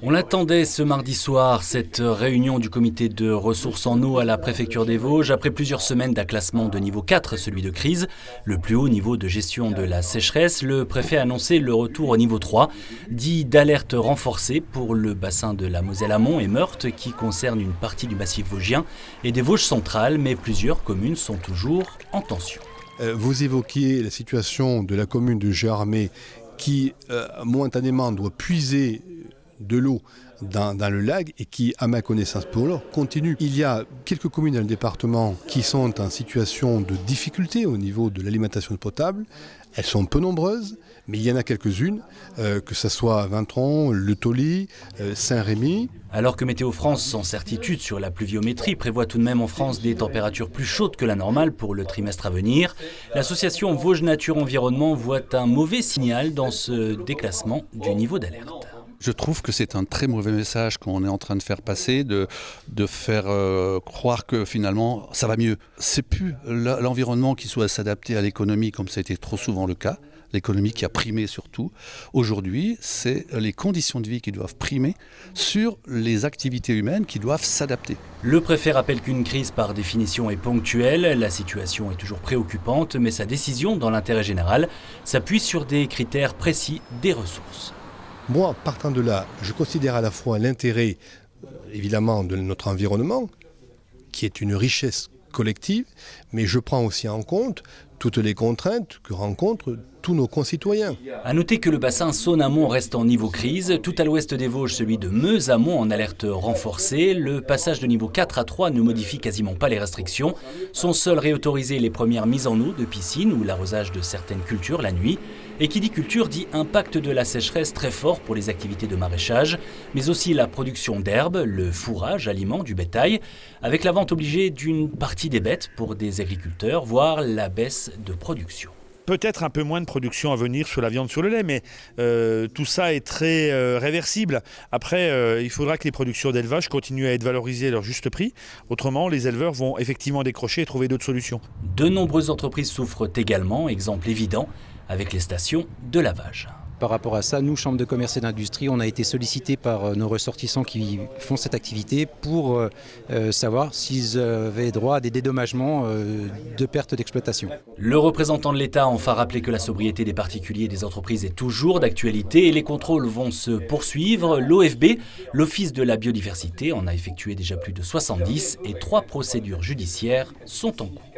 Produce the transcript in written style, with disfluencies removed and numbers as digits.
On l'attendait ce mardi soir, cette réunion du comité de ressources en eau à la préfecture des Vosges, après plusieurs semaines d'un classement de niveau 4, celui de crise, le plus haut niveau de gestion de la sécheresse. Le préfet a annoncé le retour au niveau 3, dit d'alerte renforcée pour le bassin de la Moselle-Amont et Meurthe, qui concerne une partie du massif vosgien et des Vosges centrales, mais plusieurs communes sont toujours en tension. Vous évoquiez la situation de la commune de Géarmé qui, momentanément, doit puiser de l'eau dans le lac et qui, à ma connaissance pour l'heure, continue. Il y a quelques communes dans le département qui sont en situation de difficulté au niveau de l'alimentation potable. Elles sont peu nombreuses, mais il y en a quelques-unes, que ce soit Vintron, Le Tauly, Saint-Rémy. Alors que Météo France, sans certitude sur la pluviométrie, prévoit tout de même en France des températures plus chaudes que la normale pour le trimestre à venir, l'association Vosges Nature Environnement voit un mauvais signal dans ce déclassement du niveau d'alerte. Je trouve que c'est un très mauvais message qu'on est en train de faire passer, de faire croire que finalement ça va mieux. C'est plus l'environnement qui soit s'adapter à l'économie comme ça a été trop souvent le cas, l'économie qui a primé surtout. Aujourd'hui, c'est les conditions de vie qui doivent primer sur les activités humaines qui doivent s'adapter. Le préfet rappelle qu'une crise par définition est ponctuelle, la situation est toujours préoccupante, mais sa décision dans l'intérêt général s'appuie sur des critères précis des ressources. Moi, partant de là, je considère à la fois l'intérêt, évidemment, de notre environnement, qui est une richesse collective, mais je prends aussi en compte toutes les contraintes que rencontrent tous nos concitoyens. A noter que le bassin Saône-Amont reste en niveau crise, tout à l'ouest des Vosges, celui de Meuse-Amont en alerte renforcée. Le passage de niveau 4 à 3 ne modifie quasiment pas les restrictions. Sont seules réautorisées les premières mises en eau de piscines ou l'arrosage de certaines cultures la nuit. Et qui dit culture dit impact de la sécheresse très fort pour les activités de maraîchage, mais aussi la production d'herbes, le fourrage, aliment du bétail, avec la vente obligée d'une partie des bêtes pour des agriculteurs, voire la baisse de production. Peut-être un peu moins de production à venir sur la viande, sur le lait, mais tout ça est très réversible. Après, il faudra que les productions d'élevage continuent à être valorisées à leur juste prix. Autrement, les éleveurs vont effectivement décrocher et trouver d'autres solutions. De nombreuses entreprises souffrent également, exemple évident, avec les stations de lavage. Par rapport à ça, nous, Chambre de commerce et d'industrie, on a été sollicités par nos ressortissants qui font cette activité pour savoir s'ils avaient droit à des dédommagements de perte d'exploitation. Le représentant de l'État a enfin rappelé que la sobriété des particuliers et des entreprises est toujours d'actualité et les contrôles vont se poursuivre. L'OFB, l'Office de la biodiversité, en a effectué déjà plus de 70 et 3 procédures judiciaires sont en cours.